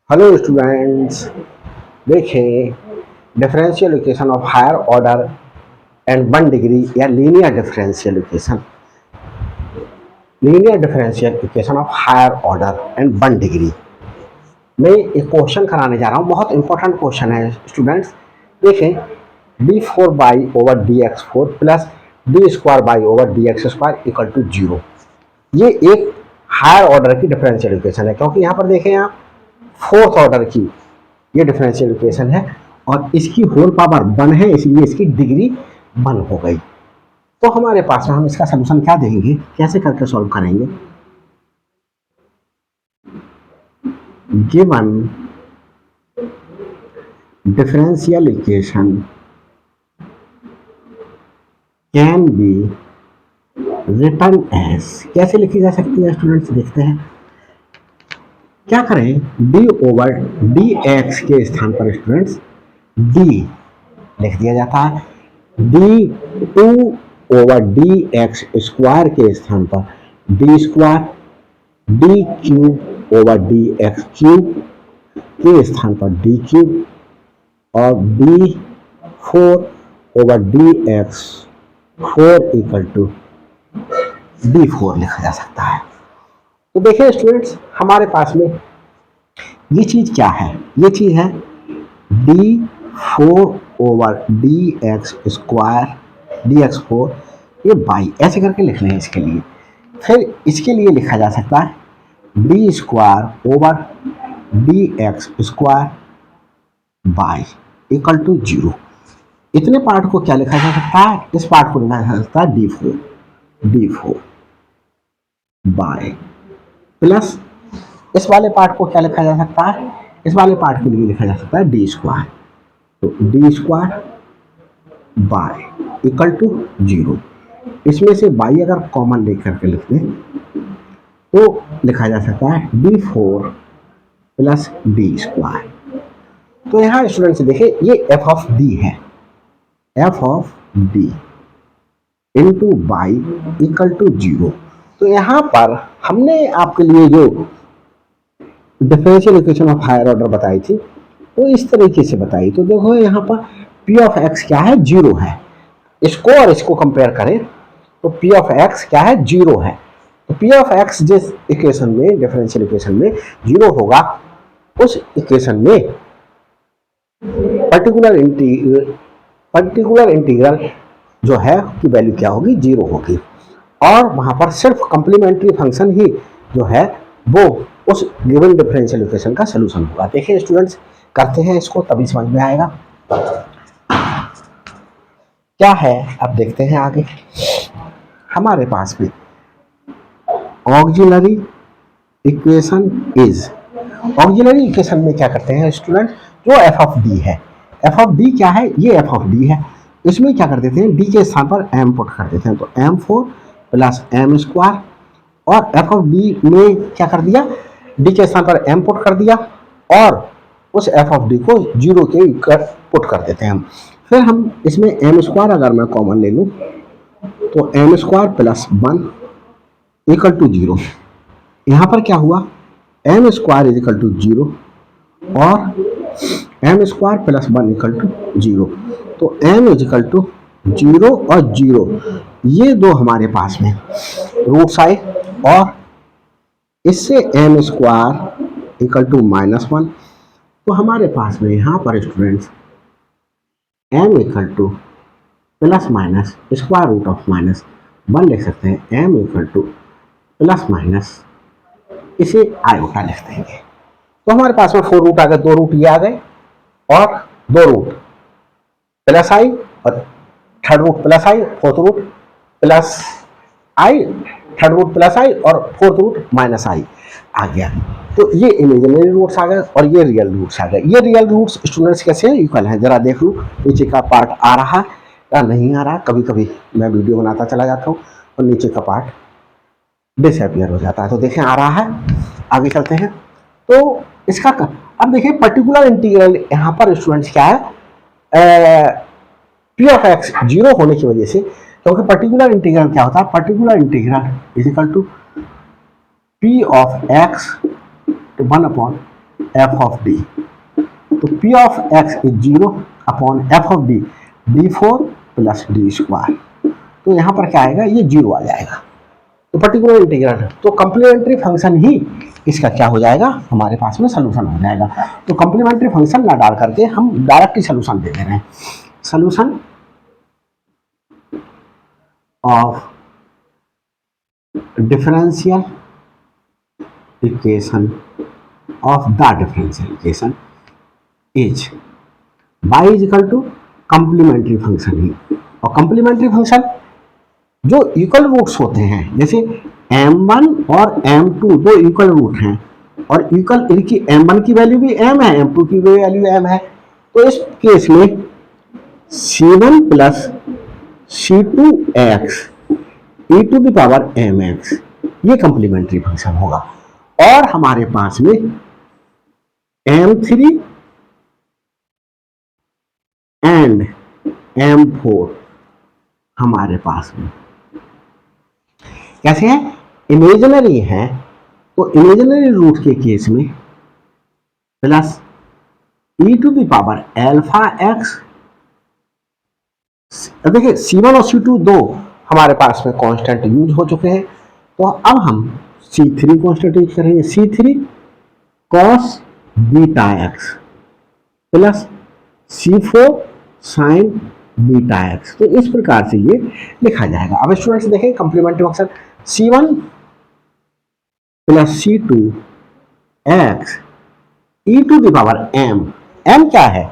Hello students, देखें differential equation of higher order and one degree या linear differential equation of higher order and one degree में एक question कराने जा रहा हूँ। बहुत इंपॉर्टेंट क्वेश्चन है स्टूडेंट्स। देखें, d four by over D x four plus D square by over D x square equal to zero. ये एक हायर ऑर्डर की डिफरेंशियल इक्वेशन है, क्योंकि यहाँ पर देखें आप फोर्थ ऑर्डर की ये डिफरेंशियल इक्वेशन है और इसकी होल पावर 1 है, इसलिए इसकी डिग्री 1 हो गई। तो हमारे पास में हम इसका सलूशन क्या देंगे, कैसे करके सॉल्व करेंगे। Given differential equation can be written as, कैसे लिखी जा सकती है स्टूडेंट्स, देखते हैं। क्या करें, डी ओवर डी एक्स के स्थान पर स्टूडेंट्स डी लिख दिया जाता है। D two over D x square के स्थान पर D square, D cube over D X cube के स्थान पर डी क्यूब और D four over D x four equal to D four लिखा जा सकता है। तो देखिए स्टूडेंट्स, हमारे पास में ये चीज क्या है, ये चीज है D four over D x square D x four, ये बाई ऐसे करके लिख लें इसके लिए। फिर इसके लिए लिखा जा सकता है D square over D x square Y equal to zero. इतने पार्ट को क्या लिखा जा सकता है, इस पार्ट को लिखा जा सकता है डी फोर बाई प्लस इस वाले पार्ट को क्या लिखा जा सकता है, इस वाले पार्ट के लिए लिखा जा सकता है डी स्क्वायर। तो D square Y equal to zero. इसमें से बाई अगर कॉमन लेकर के लिख दें तो लिखा जा सकता है D four plus D square. तो यहाँ स्टूडेंट से देखिए, ये एफ ऑफ डी है, F of D into Y equal to zero. तो यहाँ पर हमने आपके लिए जो differential equation of higher order बताई थी वो इस तरीके से बताई। तो देखो यहाँ पर पी ऑफ एक्स क्या है, जीरो है। इसको और इसको कंपेयर करें तो पी ऑफ एक्स क्या है, जीरो है। तो पी ऑफ एक्स जिस इक्वेशन में, डिफरेंशियल इक्वेशन में जीरो होगा, उस इक्वेशन में पर्टिकुलर इंटीग्रल जो है की वैल्यू क्या होगी, जीरो होगी। और वहां पर सिर्फ कंप्लीमेंट्री फंक्शन ही जो है वो उस गिवन डिफरेंशियल इक्वेशन का सलूशन होगा। देखिए स्टूडेंट्स, करते हैं इसको, तभी समझ में आएगा क्या है। अब देखते हैं आगे। हमारे पास में auxiliary equation is, auxiliary equation में क्या करते हैं स्टूडेंट, जो एफ ऑफ डी है, एफ ऑफ डी क्या है, ये एफ ऑफ डी है। इसमें क्या कर देते हैं, डी के स्थान पर एम पुट कर देते हैं। तो M four plus M square, और एफ ऑफ डी में क्या कर दिया, डी के स्थान पर एम पुट कर दिया और उस एफ ऑफ डी को जीरो के पुट कर देते हैं हम। फिर हम इसमें एम स्क्वायर अगर मैं कॉमन ले लूँ तो m square plus 1 equal to zero. यहाँ पर क्या हुआ, m square is equal to zero और m square plus 1 equal to zero. तो m is equal to zero और जीरो, ये दो हमारे पास में रूट्स आए और इससे एम स्क्वायर इक्वल टू -1। तो हमारे पास में यहाँ पर students M equal to plus minus square root of -1 लिख सकते हैं। M equal to plus minus इसे आयोटा लिख देंगे। तो हमारे पास में 4 रूट आ गए, 2 रूट ये आ गए और 2 रूट प्लस आई और थर्ड रूट प्लस आई, फोर्थ रूट प्लस आई, थर्ड रूट प्लस आई और फोर्थ रूट माइनस आई आ गया। तो ये इमेजिनरी रूट्स आ गए और ये रियल रूट्स आ गए। ये रियल रूट्स स्टूडेंट्स कैसे इक्वल हैं, जरा देख लूँ नीचे का पार्ट आ रहा है या नहीं आ रहा। कभी कभी मैं वीडियो बनाता चला जाता हूँ और नीचे का पार्ट डिसअपियर हो जाता है। तो देखें आ रहा है, आगे चलते हैं। तो इसका अब देखिए पर्टिकुलर इंटीग्रल यहाँ पर स्टूडेंट्स क्या है, पी ऑफ एक्स जीरो होने की वजह से, क्योंकि पर्टिकुलर इंटीग्रल क्या होता है, particular integral is equal to p of x 1 upon f of d, तो p of x is 0 upon f of d, d4 plus D square. तो यहाँ पर क्या आएगा, ये 0 आ जाएगा। तो पर्टिकुलर इंटीग्रल, तो कंप्लीमेंट्री फंक्शन ही इसका क्या हो जाएगा, हमारे पास में सोल्यूशन हो जाएगा। तो कंप्लीमेंट्री फंक्शन ना डाल करके हम डायरेक्ट ही सोल्यूशन दे दे रहे हैं। Solution of differential equation of the differential equation is y is equal to complementary function ही। और कंप्लीमेंट्री फंक्शन जो इक्वल रूट्स होते हैं, जैसे m1 और m2 दो इक्वल रूट हैं, और इक्वल इनकी m1 की वैल्यू भी m है, m2 की वैल्यू m है, तो इस केस में c1 plus c2x e to the power mx ये कंप्लीमेंट्री फंक्शन होगा। और हमारे पास में m3 एंड m4 हमारे पास में कैसे है, इमेजिनरी है, तो इमेजिनरी रूट के केस में plus e to the power alpha X. देखिए c1 और c2 दो हमारे पास में कांस्टेंट यूज हो चुके हैं, तो अब हम c3 कांस्टेंट यूज करेंगे, c3 cos beta x plus c4 sin beta x. तो इस प्रकार से ये लिखा जाएगा। अब स्टूडेंट्स देखें complementary function c1 plus c2 x e to the power m क्या है,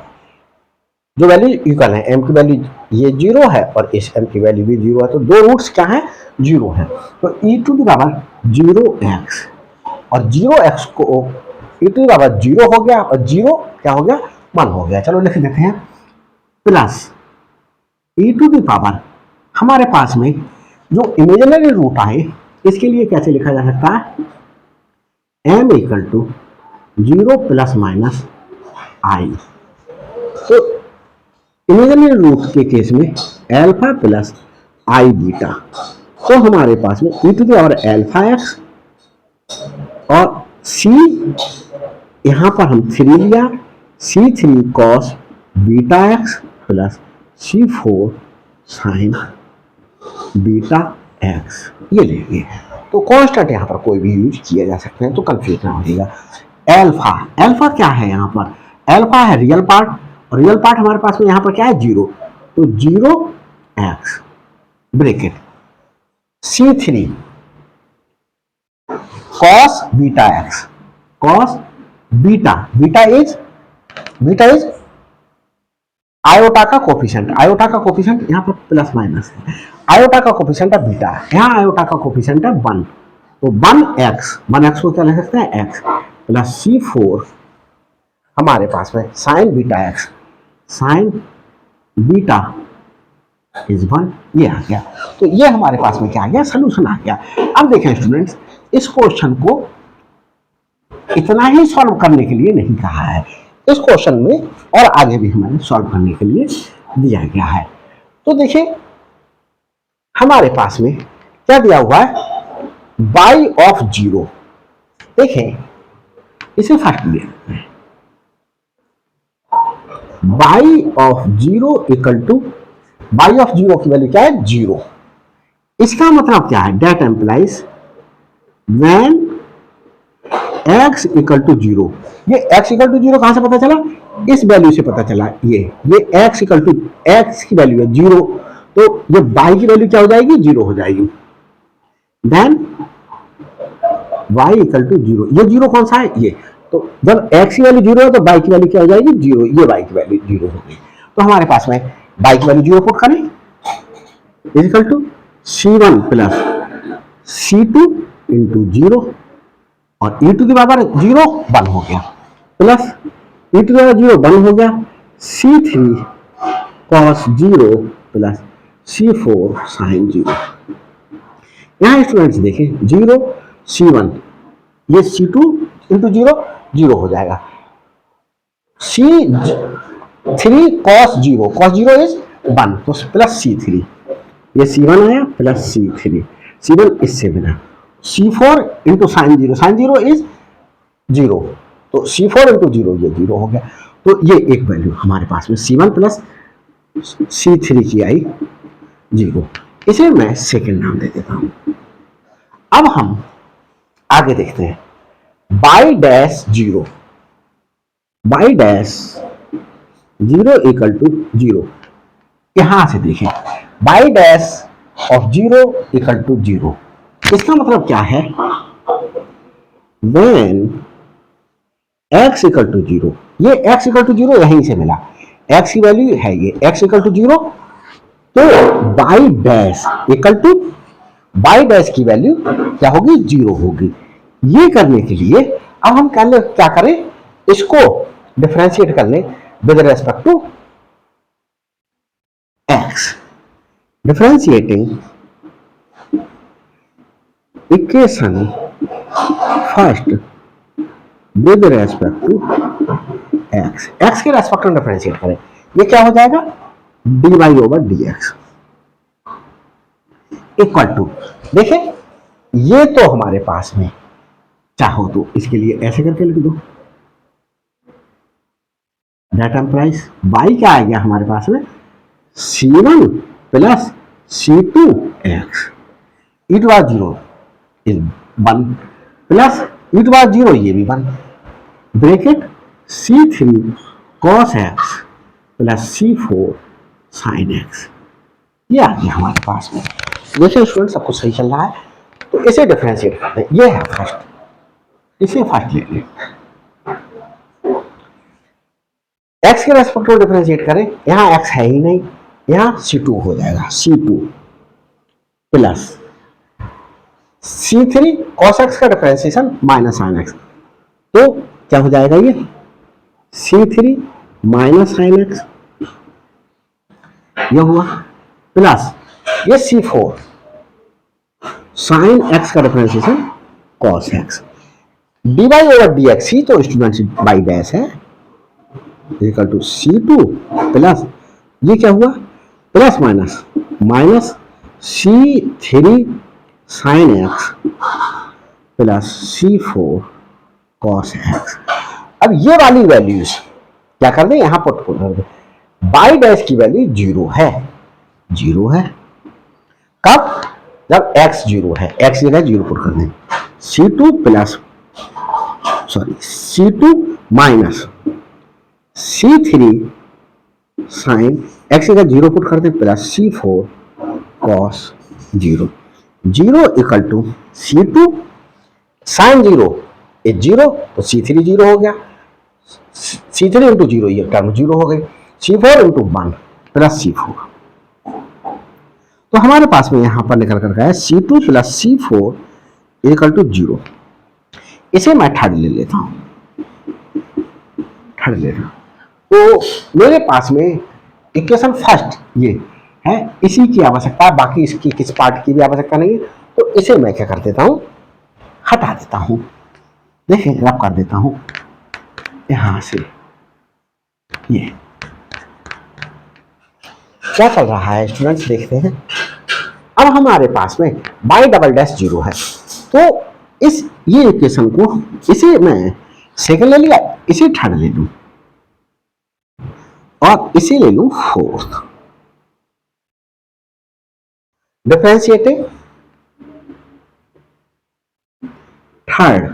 जो वैल्यू इक्वल है, m की वैल्यू ये 0 है और इस m की वैल्यू भी 0 है, तो दो रूट्स क्या है, 0 है। तो e to the power 0x और 0x को e टू द पावर 0 हो गया और 0 क्या हो गया, 1 हो गया। चलो लिख देते हैं, plus e to the power हमारे पास में जो इमेजिनरी रूट आए इसके लिए कैसे लिखा जा सकता है, m equal to 0 plus minus i. तो इमेजिनरी रूट के केस में अल्फा प्लस आई बीटा, तो हमारे पास में e to the power alpha x और c यहां पर हम 3 लिया, c3 cos beta x plus c4 sin beta x ये लेंगे। तो कांस्टेंट यहां पर कोई भी यूज किया जा सकते हैं, तो कंफ्यूज ना होइएगा। अल्फा क्या है, यहां पर अल्फा है रियल पार्ट, और रियल पार्ट हमारे पास में यहां पर क्या है, 0, तो 0x bracket c3 cos beta x, cos beta is iota का कोफिशिएंट, आयोटा का कोफिशिएंट यहाँ पर प्लस माइनस है, आयोटा का कोफिशिएंट है बीटा, यहाँ आयोटा का कोफिशिएंट है 1, तो 1x को क्या लिख सकते हैं, x प्लस c4 हमारे पास में sign beta x, sign beta is 1, ये आ गया। तो ये हमारे पास में क्या आ गया, सोल्यूशन आ गया। अब देखें स्टूडेंट्स, इस क्वेश्चन को इतना ही सॉल्व करने के लिए नहीं कहा है, इस क्वेश्चन में और आगे भी हमें सॉल्व करने के लिए दिया गया है। तो देखिए हमारे पास में क्या दिया हुआ है, y ऑफ 0, देखें इसे फर्स्ट ले लेते हैं, y of 0 equal to, y of 0 की वैल्यू क्या है, 0। इसका मतलब क्या है, that implies when x equal to 0। ये x इक्वल टू 0 कहां से पता चला, इस वैल्यू से पता चला, ये x इक्वल टू x की वैल्यू है 0, तो ये y की वैल्यू क्या हो जाएगी, 0 हो जाएगी। देन y इक्वल टू 0, ये 0 कौन सा है, ये, तो जब x की वैल्यू 0 है तो y की वैल्यू क्या हो जाएगी, 0, ये y की वैल्यू 0 हो गई। तो हमारे पास में y की वैल्यू 0 पुट करें, is equal to c1 plus c2 into 0 और e टू द पावर 0 1 हो गया, plus e to the power 0 1 हो गया, c3 cos 0 plus c4 sin 0। यहाँ स्टूडेंट्स देखें 0 c1, ये c2 इंटू 0 0 हो जाएगा, c3 cos 0 इज 1, तो प्लस c3, ये c1 आया प्लस c1 इससे बिना, c4 इंटू साइन 0 इज 0, तो C4 इंटू जीरो ये जीरो हो गया। तो ये एक वैल्यू हमारे पास में C1 प्लस C3 की आई जीरो। इसे मैं सेकेंड नाम दे देता हूं। अब हम आगे देखते हैं Y dash zero, Y dash zero equal to zero. यहां से देखें Y dash of zero equal to zero, इसका मतलब क्या है, when x equal to zero, ये x इक्वल टू जीरो यहीं से मिला, x की वैल्यू है ये x इक्वल टू जीरो, तो Y dash equal to Y dash की वैल्यू क्या होगी, जीरो होगी। ये करने के लिए अब हम क्या करें, इसको डिफरेंशिएट कर लें with respect to x, differentiating equation first with respect to x, x के रेस्पेक्ट में डिफरेंशिएट करें, ये क्या हो जाएगा dy over dx equal to, देखें ये तो हमारे पास में, चाहो तो इसके लिए ऐसे करके लिख दो, दैट एम्प्लाइज y क्या आ गया हमारे पास में C1 plus C2x E to power zero is 1 plus E to power zero ये भी 1, bracket C3 cos x plus C4 sin x, ये आ गया हमारे पास में। देखिए स्टूडेंट सब कुछ सही चल रहा है, तो इसे डिफरेंशिएट करते हैं, ये है फर्स्ट, इसे फर्स्ट ले लें, x के रेस्पेक्ट में डिफरेंशिएट करें, यहां x है ही नहीं, यहां C2 हो जाएगा, C2 plus C3 cos x का डिफरेंशिएशन माइनस sin x, तो क्या हो जाएगा ये C3 माइनस sin x, ये हुआ प्लस ये C4 sin x का differentiation cos x, dy over dx ही तो स्टूडेंट्स बाई डैश है इक्वल टू C2 प्लस ये क्या हुआ plus minus minus C3 sin x plus C4 cos x। अब ये वाली वैल्यूज क्या कर दें, यहां पुट कर दें, बाई डैश की वैल्यू जीरो है, जीरो है कब, जब x जीरो है, x जगह जीरो पुट कर दें, C2 plus sorry C2 minus C3 sine x जगह जीरो पुट कर दें plus C4 cos zero, zero equal to C2 sine zero is zero, तो C3 जीरो हो गया, C3 इंटू जीरो ये टर्म जीरो हो गई, C4 इंटू 1 प्लस C4, तो हमारे पास में यहां पर निकल कर गया C2 plus C4 equal to zero. इसे मैं थर्ड ले लेता हूं, थर्ड ले रहा हूं, तो मेरे पास में इक्वेशन फर्स्ट ये है, इसी की आवश्यकता है, बाकी इसकी किस पार्ट की भी आवश्यकता नहीं है, तो इसे मैं क्या कर देता हूं, हटा देता हूं, देखिए रब कर देता हूं यहां से, ये क्या चल रहा है स्टूडेंट्स देखते हैं। अब हमारे पास में बाई डबल डैश जीरो है, तो इस ये इक्वेशन को, इसे मैं सेकंड ले लिया, इसे थर्ड ले लूं और इसे ले लूं fourth, differentiating third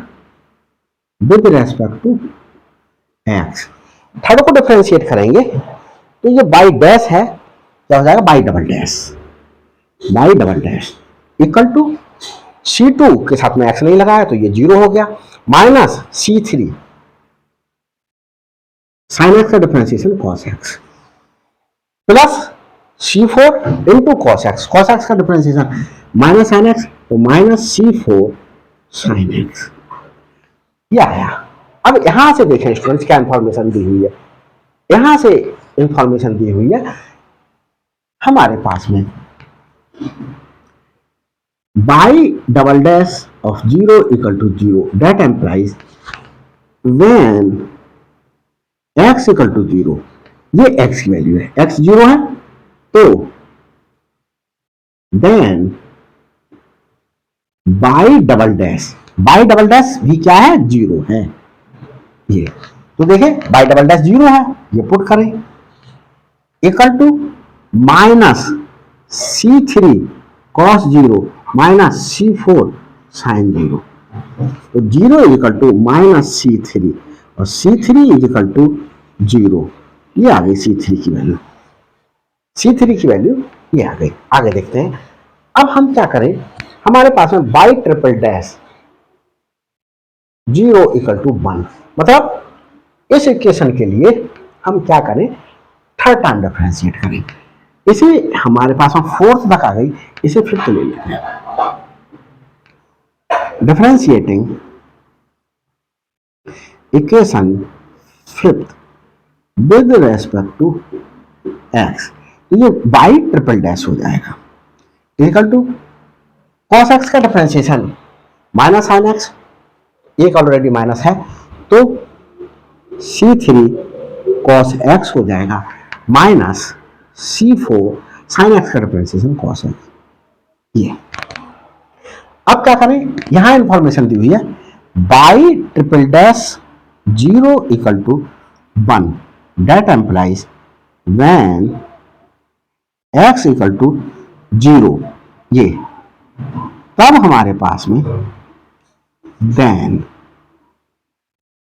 with respect to X, third को डिफरेंशिएट करेंगे तो ये बाई डैश है, क्या हो जाएगा Y double dash, Y double dash equal to C2 के साथ में x नहीं लगाया तो ये जीरो हो गया, माइनस C3 साइन x का differentiation cos x plus C4 into cos x का डिफरेंशिएशन माइनस साइन x, तो माइनस C4 साइन x, ये आया। अब यहां से देखें स्टूडेंट्स क्या इंफॉर्मेशन दी हुई है, यहां से इंफॉर्मेशन दी हुई है हमारे पास में Y double dash of zero equal to zero, that implies when x equal to zero, ये x की वैल्यू है, x जीरो है, तो देन बाई डबल डैश भी क्या है जीरो है, ये तो देखें बाई डबल डैश 0 है, ये पुट करें equal to minus C3 cos 0 minus C4 sine 0। तो 0 is equal to minus C3 और C3 इज इक्वल टू 0। ये आ गई C3 की वैल्यू, C3 की वैल्यू ये आ गई। आगे देखते हैं। अब हम क्या करें, हमारे पास में Y triple dash 0 equal to 1, मतलब इस इक्वेशन के लिए हम क्या करें, थर्ड टाइम डिफरेंशिएट करें। इसे हमारे पास में फोर्थ तक आ गई, इसे फिफ्थ ले लेते हैं। Differentiating equation fifth with respect to X, ये बाई ट्रिपल डैश हो जाएगा इक्वल टू कॉस एक्स का डिफरेंशिएशन माइनस साइन एक्स, एक ऑलरेडी माइनस है तो C3 कॉस एक्स हो जाएगा माइनस C4 साइन एक्स का डिफरेंशिएशन कॉस एक्स। ये अब क्या करें, यहां इंफॉर्मेशन दी हुई है Y triple dash 0 equal to 1 that implies when x equal to 0, ये तब हमारे पास में देन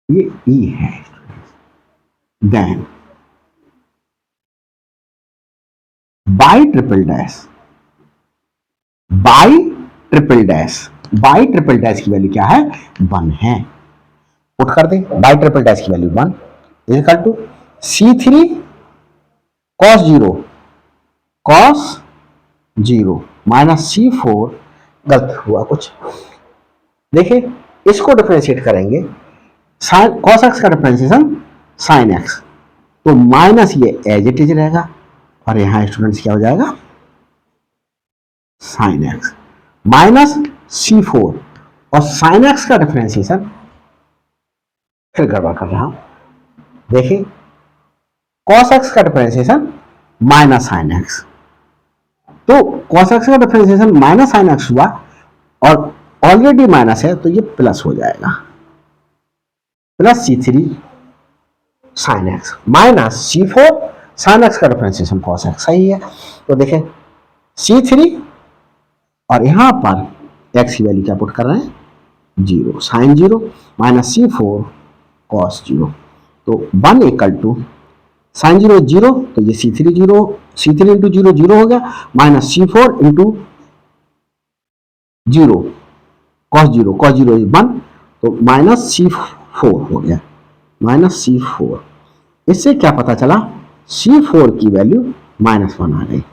ये e है, देन बाई ट्रिपल डैश की वैल्यू क्या है, 1 है। पुट कर दे बाई ट्रिपल डैश की value 1 is equal to C3 cos 0 minus C4, गलत हुआ कुछ, देखिए इसको डिफरेंशिएट करेंगे, साइन कॉस एक्स का डिफरेंशिएशन साइन एक्स, तो माइनस ये एज इट इज रहेगा और यहां स्टूडेंट्स क्या हो जाएगा, साइन एक्स माइनस C4 और साइन एक्स का डिफरेंशिएशन, फिर गड़बड़ कर रहा हूं, देखिए कॉस एक्स का डिफरेंशिएशन माइनस साइन एक्स, तो कॉस एक्स का डिफरेंशिएशन माइनस साइन एक्स हुआ और ऑलरेडी माइनस है तो ये प्लस हो जाएगा, plus C3 sine x minus C4 sine X का डिफरेंशिएशन कॉस एक्स, सही है। तो देखें C3 और यहां पर x की वैल्यू क्या पुट कर रहे हैं, 0 साइन 0 माइनस C4 कॉस 0, तो 1 इक्वल टू साइन 0 0, तो ये C3 इंटू 0 0 हो गया minus C4 into 0 cos 0 is 1, तो माइनस C4 हो गया, माइनस C4। इससे क्या पता चला, C4 की वैल्यू -1 आ गई।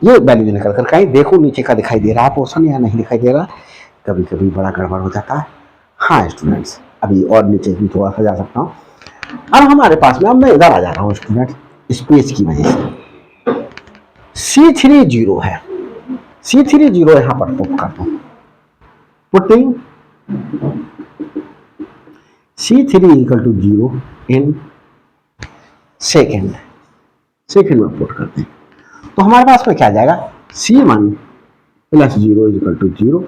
ये वैल्यू निकल कर कहीं देखो नीचे का दिखाई दे रहा है पोर्शन या नहीं दिखाई दे रहा, कभी कभी बड़ा गड़बड़ हो जाता है। हाँ स्टूडेंट्स, अभी और नीचे भी थोड़ा सा जा सकता हूँ। अब हमारे पास में, अब मैं इधर आ जा रहा हूँ स्टूडेंट, स्पेस की वजह से C3 0 है, C3 0 यहां पर पुट करता हूं, putting C3 equal to 0 in second में पुट करते हैं, तो हमारे पास में क्या आ जाएगा, C1 plus 0 is equal to 0,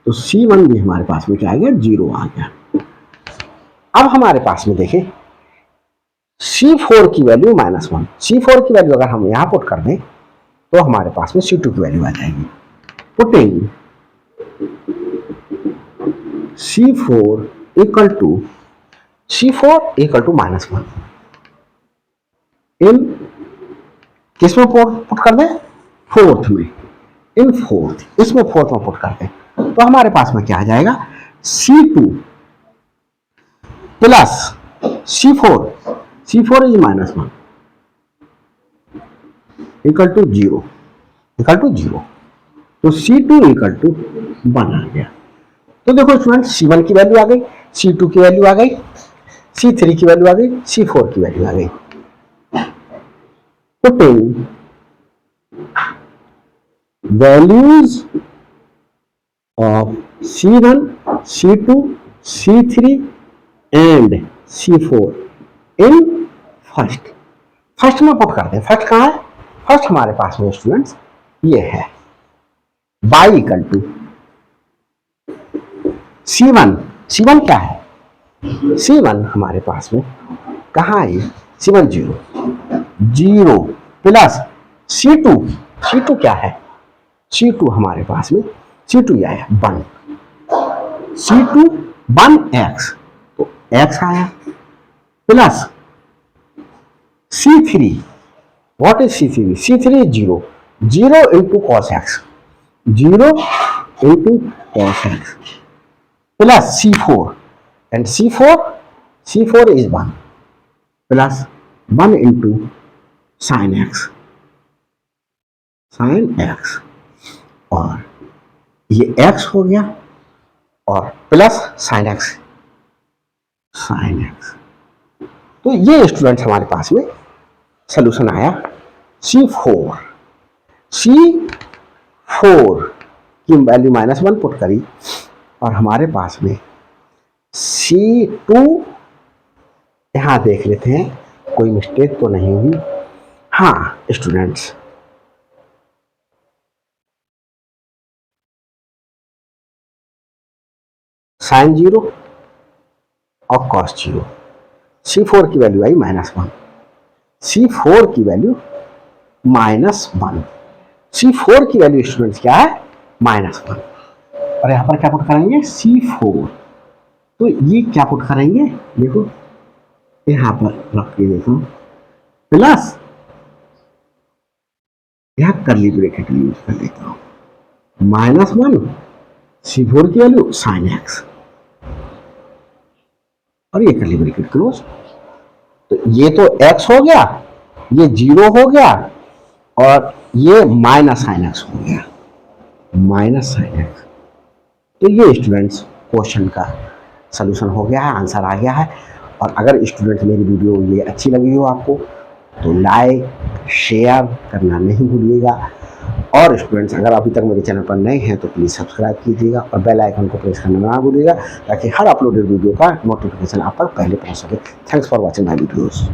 तो C1 भी हमारे पास में क्या आ गया, 0 आ गया। अब हमारे पास में देखें C4 की वैल्यू -1, C4 की वैल्यू अगर हम यहां पुट कर दें तो हमारे पास में C2 की वैल्यू आ जाएगी, पुटिंग C4 इक्वल टू -1 इन किसमें पुट कर दें, फोर्थ में, इन फोर्थ, इसमें फोर्थ में पुट कर दें, तो हमारे पास में क्या आ जाएगा, C2 plus C4 is -1 equal to 0, तो C2 इक्वल टू 1 आ गया। तो देखो स्टूडेंट, C1 की वैल्यू आ गई, C2 की वैल्यू आ गई, C3 की वैल्यू आ गई, C4 की वैल्यू आ गई। Putting values of C1, C2, C3 and C4 in first में पुट करते हैं। फर्स्ट कहाँ है, फर्स्ट हमारे पास में स्टूडेंट्स ये है, y इक्वल टू C1 क्या है, C1 हमारे पास में कहाँ है? C1 zero, zero plus C2, C2 क्या है? C2 हमारे पास में C2 यह है 1, C2 1x, तो x आया plus C3, what is C3? C3 is 0, 0 into cos x, 0 into cos x plus C4, and C4 is 1 plus 1 into sin x, और ये x हो गया और प्लस sin x, तो ये स्टूडेंट्स हमारे पास में सोल्यूशन आया C4 की वैल्यू -1 पुट करी और हमारे पास में C2, यहां देख लेते हैं कोई मिस्टेक तो नहीं हुई। हाँ स्टूडेंट्स, sin 0 और cos 0, C4 की वैल्यू आई -1, C4 की वैल्यू -1, C4 की वैल्यू स्टूडेंट्स क्या है? -1, और यहाँ पर क्या पुट करेंगे? C4, तो ये क्या पुट करेंगे? देखो यहाँ पर रख के देखो, प्लस यहाँ करली ब्रैकेट यूज कर लेता हूँ, -1 C4 की वैल्यू sin x, और ये करली ब्रैकेट क्लोज। तो ये तो x हो गया, ये 0 हो गया, और ये माइनस sin x हो गया, -sin x। तो ये स्टूडेंट्स क्वेश्चन का सलूशन हो गया है, आंसर आ गया है। और अगर स्टूडेंट मेरी वीडियो ये अच्छी लगी हो आपको तो लाइक शेयर करना नहीं भूलिएगा, और स्टूडेंट्स अगर अभी तक मेरे चैनल पर नए हैं तो प्लीज़ सब्सक्राइब कीजिएगा और बेल आइकन को प्रेस करना ना भूलिएगा, ताकि हर अपलोडेड वीडियो का नोटिफिकेशन आप तक पहले पहुंच सके। Thanks for watching my videos.